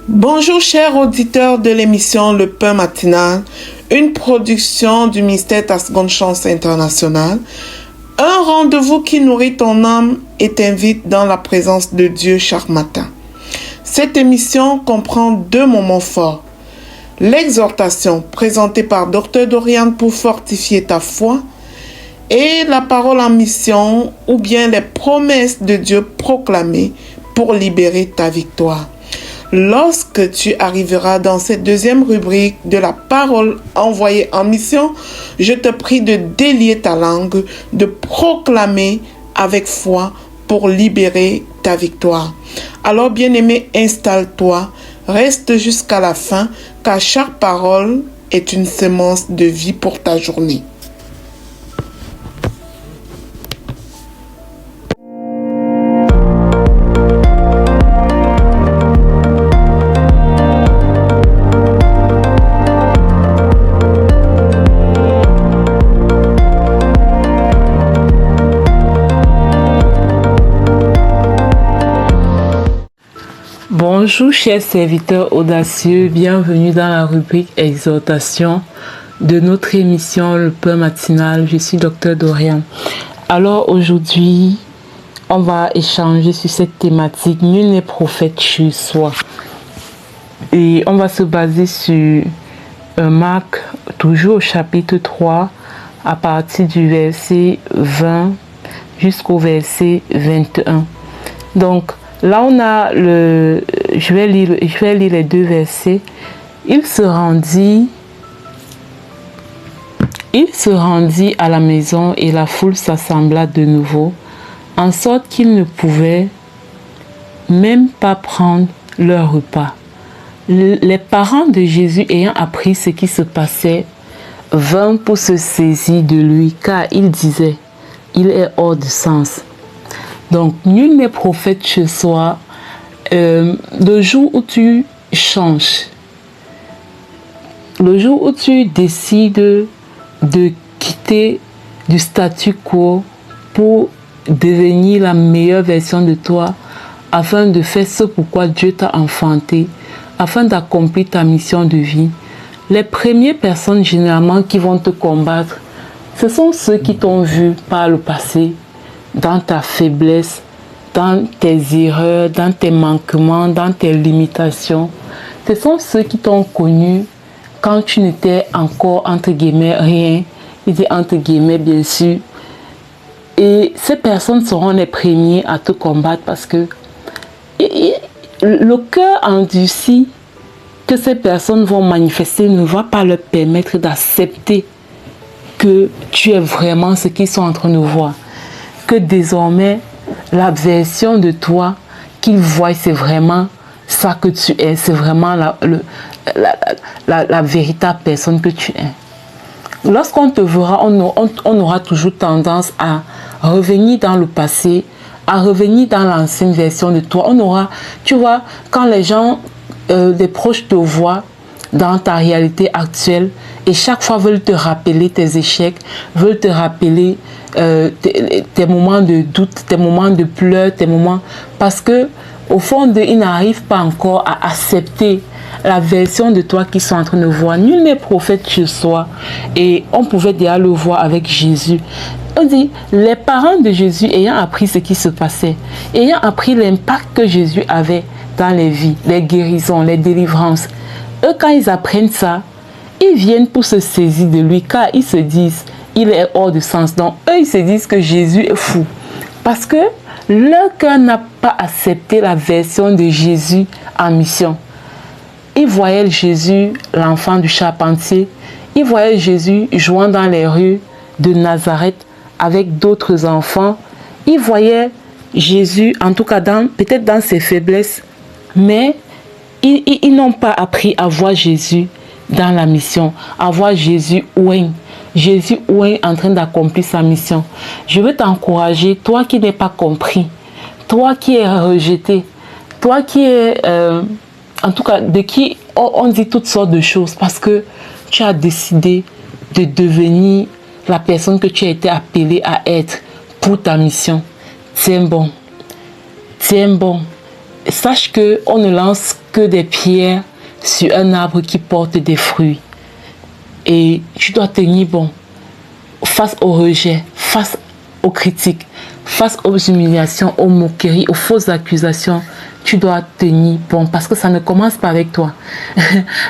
Bonjour chers auditeurs de l'émission Le Pain Matinal, une production du ministère Ta Seconde Chance International, un rendez-vous qui nourrit ton âme et t'invite dans la présence de Dieu chaque matin. Cette émission comprend deux moments forts. L'exhortation présentée par Dr Dorian pour fortifier ta foi et la parole en mission ou bien les promesses de Dieu proclamées pour libérer ta victoire. Lorsque tu arriveras dans cette deuxième rubrique de la parole envoyée en mission, je te prie de délier ta langue, de proclamer avec foi pour libérer ta victoire. Alors bien-aimé, installe-toi, reste jusqu'à la fin, car chaque parole est une semence de vie pour ta journée. Bonjour chers serviteurs audacieux, bienvenue dans la rubrique exhortation de notre émission Le Pain Matinal. Je suis Dr Dorian. Alors aujourd'hui, on va échanger sur cette thématique, nul n'est prophète chez soi. Et on va se baser sur Marc, toujours au chapitre 3, à partir du verset 20 jusqu'au verset 21. Donc, là, on a je vais lire les deux versets. Il se rendit à la maison et la foule s'assembla de nouveau, en sorte qu'ils ne pouvaient même pas prendre leur repas. Les parents de Jésus ayant appris ce qui se passait, vinrent pour se saisir de lui, car ils disaient, il est hors de sens. Donc, nul n'est prophète chez soi. Le jour où tu changes, le jour où tu décides de quitter du statu quo pour devenir la meilleure version de toi, afin de faire ce pourquoi Dieu t'a enfanté, afin d'accomplir ta mission de vie, les premières personnes généralement qui vont te combattre, ce sont ceux qui t'ont vu par le passé, dans ta faiblesse, dans tes erreurs, dans tes manquements, dans tes limitations. Ce sont ceux qui t'ont connu quand tu n'étais encore, entre guillemets, rien. Il dit entre guillemets, bien sûr. Et ces personnes seront les premiers à te combattre parce que le cœur endurci que ces personnes vont manifester ne va pas leur permettre d'accepter que tu es vraiment ce qu'ils sont en train de voir. Que désormais, la version de toi qu'ils voient, c'est vraiment ça que tu es. C'est vraiment la véritable personne que tu es. Lorsqu'on te verra, on aura toujours tendance à revenir dans le passé, à revenir dans l'ancienne version de toi. On aura, tu vois, quand les gens, les proches te voient dans ta réalité actuelle et chaque fois veulent te rappeler tes échecs, veulent te rappeler tes moments de doute, tes moments de pleurs, tes moments... Parce que au fond d'eux, ils n'arrivent pas encore à accepter la version de toi qu'ils sont en train de voir. Nul n'est prophète chez soi. Et on pouvait déjà le voir avec Jésus. On dit, les parents de Jésus ayant appris ce qui se passait, ayant appris l'impact que Jésus avait dans les vies, les guérisons, les délivrances, eux, quand ils apprennent ça, ils viennent pour se saisir de lui, car ils se disent, il est hors de sens. Donc, eux, ils se disent que Jésus est fou. Parce que leur cœur n'a pas accepté la version de Jésus en mission. Ils voyaient Jésus, l'enfant du charpentier. Ils voyaient Jésus jouant dans les rues de Nazareth avec d'autres enfants. Ils voyaient Jésus, en tout cas, peut-être dans ses faiblesses, mais ils n'ont pas appris à voir Jésus dans la mission, à voir Jésus ouin. Jésus ouin en train d'accomplir sa mission. Je veux t'encourager, toi qui n'es pas compris, toi qui es rejeté, toi qui es, en tout cas, de qui on dit toutes sortes de choses parce que tu as décidé de devenir la personne que tu as été appelée à être pour ta mission. Tiens bon. Tiens bon. sache qu'on ne lance que des pierres sur un arbre qui porte des fruits. Et tu dois tenir bon face au rejet, face aux critiques, face aux humiliations, aux moqueries, aux fausses accusations. Tu dois tenir bon parce que ça ne commence pas avec toi.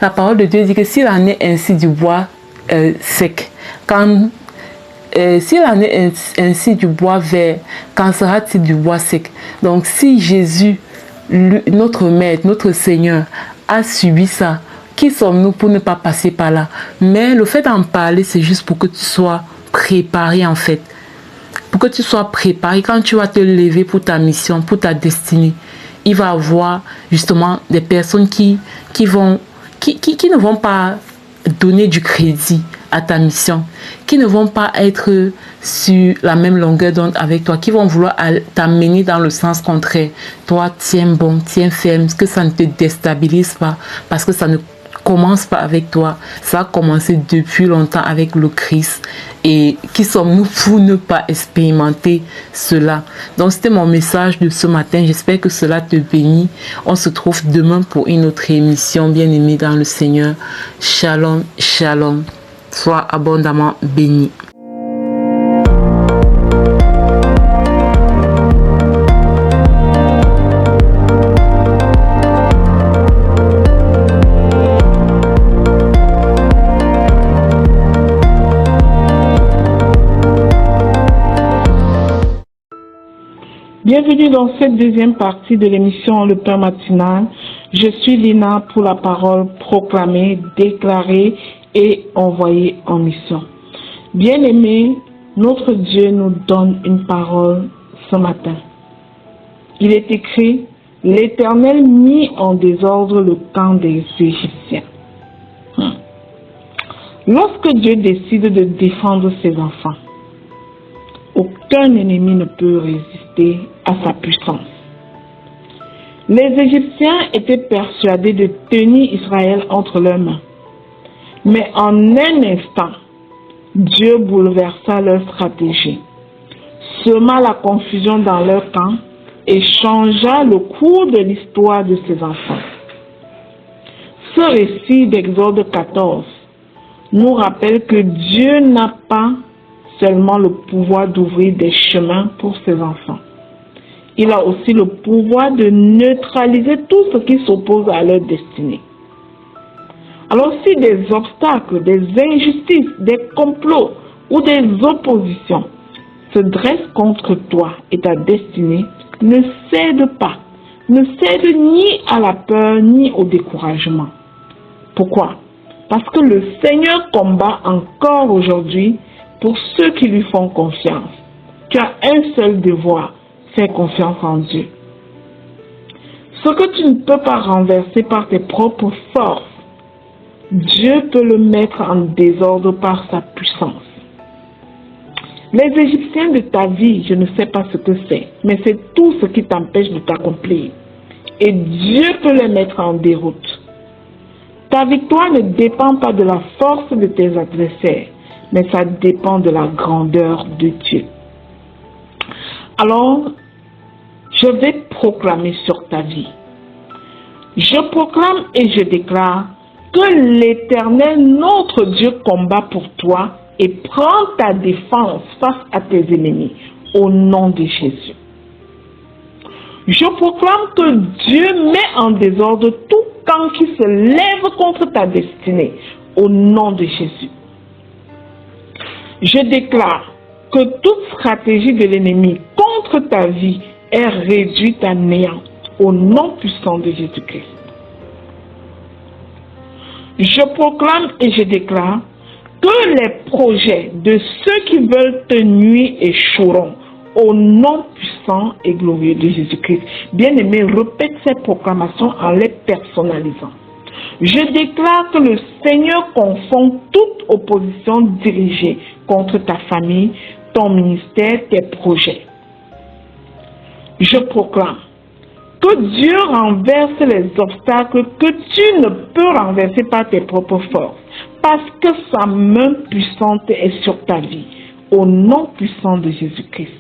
La parole de Dieu dit que s'il en est ainsi du bois sec, s'il en est ainsi du bois vert, qu'en sera-t-il du bois sec? Donc si Jésus, notre Maître, notre Seigneur, a subi ça, qui sommes-nous pour ne pas passer par là? Mais le fait d'en parler, c'est juste pour que tu sois préparé en fait. Pour que tu sois préparé quand tu vas te lever pour ta mission, pour ta destinée. Il va y avoir justement des personnes qui ne vont pas donner du crédit à ta mission, qui ne vont pas être sur la même longueur d'onde avec toi, qui vont vouloir t'amener dans le sens contraire. Toi, tiens bon, tiens ferme, que ça ne te déstabilise pas, parce que ça ne commence pas avec toi. Ça a commencé depuis longtemps avec le Christ. Et qui sommes-nous pour ne pas expérimenter cela? Donc, c'était mon message de ce matin. J'espère que cela te bénit. On se trouve demain pour une autre émission. Bien-aimés dans le Seigneur. Shalom, shalom. Sois abondamment béni. Bienvenue dans cette deuxième partie de l'émission Le Pain Matinal. Je suis Lina pour la parole proclamée, déclarée et envoyée en mission. Bien-aimés, notre Dieu nous donne une parole ce matin. Il est écrit, l'Éternel mit en désordre le camp des Égyptiens. Lorsque Dieu décide de défendre ses enfants, aucun ennemi ne peut résister à sa puissance. Les Égyptiens étaient persuadés de tenir Israël entre leurs mains. Mais en un instant, Dieu bouleversa leur stratégie, sema la confusion dans leur camp et changea le cours de l'histoire de ses enfants. Ce récit d'Exode 14 nous rappelle que Dieu n'a pas seulement le pouvoir d'ouvrir des chemins pour ses enfants. Il a aussi le pouvoir de neutraliser tout ce qui s'oppose à leur destinée. Alors si des obstacles, des injustices, des complots ou des oppositions se dressent contre toi et ta destinée, ne cède pas. Ne cède ni à la peur ni au découragement. Pourquoi? Parce que le Seigneur combat encore aujourd'hui pour ceux qui lui font confiance. Tu as un seul devoir, faire confiance en Dieu. Ce que tu ne peux pas renverser par tes propres forces, Dieu peut le mettre en désordre par sa puissance. Les Égyptiens de ta vie, je ne sais pas ce que c'est, mais c'est tout ce qui t'empêche de t'accomplir. Et Dieu peut les mettre en déroute. Ta victoire ne dépend pas de la force de tes adversaires, mais ça dépend de la grandeur de Dieu. Alors, je vais proclamer sur ta vie. Je proclame et je déclare que l'Éternel, notre Dieu, combat pour toi et prend ta défense face à tes ennemis au nom de Jésus. Je proclame que Dieu met en désordre tout camp qui se lève contre ta destinée au nom de Jésus. Je déclare que toute stratégie de l'ennemi contre ta vie est réduite à néant au nom puissant de Jésus-Christ. Je proclame et je déclare que les projets de ceux qui veulent te nuire échoueront au nom puissant et glorieux de Jésus-Christ. Bien-aimé, répète ces proclamations en les personnalisant. Je déclare que le Seigneur confond toute opposition dirigée contre ta famille, ton ministère, tes projets. Je proclame que Dieu renverse les obstacles que tu ne peux renverser par tes propres forces, parce que sa main puissante est sur ta vie, au nom puissant de Jésus-Christ.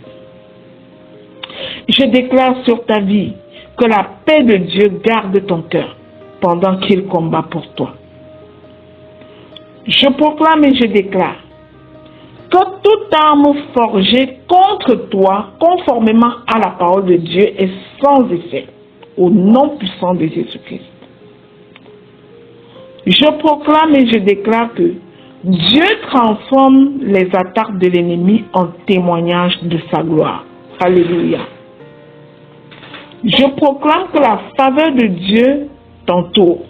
Je déclare sur ta vie Que la paix de Dieu garde ton cœur pendant qu'il combat pour toi. Je proclame et je déclare que toute arme forgée contre toi, conformément à la parole de Dieu, est sans effet, au nom puissant de Jésus-Christ. Je proclame et je déclare que Dieu transforme les attaques de l'ennemi en témoignage de sa gloire. Alléluia. Je proclame que la faveur de Dieu t'entoure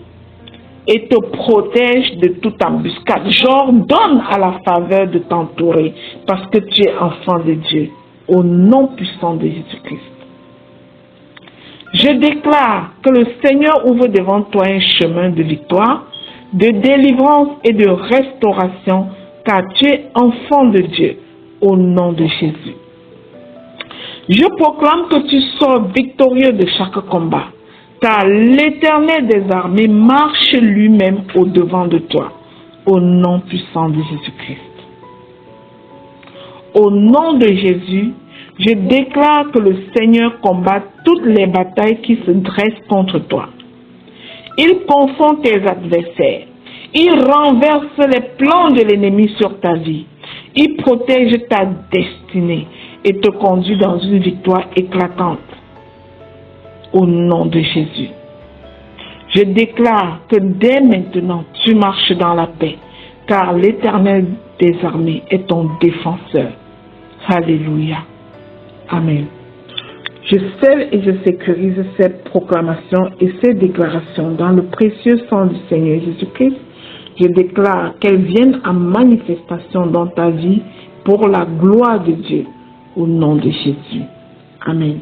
et te protège de toute embuscade. J'ordonne à la faveur de t'entourer parce que tu es enfant de Dieu, au nom puissant de Jésus-Christ. Je déclare que le Seigneur ouvre devant toi un chemin de victoire, de délivrance et de restauration, car tu es enfant de Dieu, au nom de Jésus. Je proclame que tu sors victorieux de chaque combat, car l'Éternel des armées marche lui-même au-devant de toi, au nom puissant de Jésus-Christ. Au nom de Jésus, je déclare que le Seigneur combat toutes les batailles qui se dressent contre toi. Il confond tes adversaires. Il renverse les plans de l'ennemi sur ta vie. Il protège ta destinée et te conduit dans une victoire éclatante. Au nom de Jésus. Je déclare que dès maintenant, tu marches dans la paix, car l'Éternel des armées est ton défenseur. Alléluia. Amen. Je scelle et je sécurise cette proclamation et ces déclarations dans le précieux sang du Seigneur Jésus-Christ. Je déclare qu'elles viennent en manifestation dans ta vie pour la gloire de Dieu, au nom de Jésus. Amen.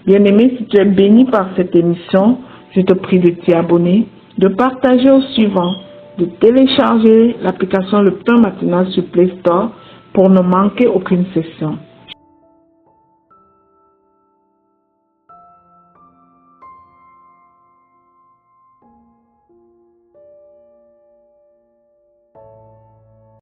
Bien-aimé, si tu es béni par cette émission, je te prie de t'y abonner, de partager au suivant, de télécharger l'application Le Pain Matinal sur Play Store pour ne manquer aucune session.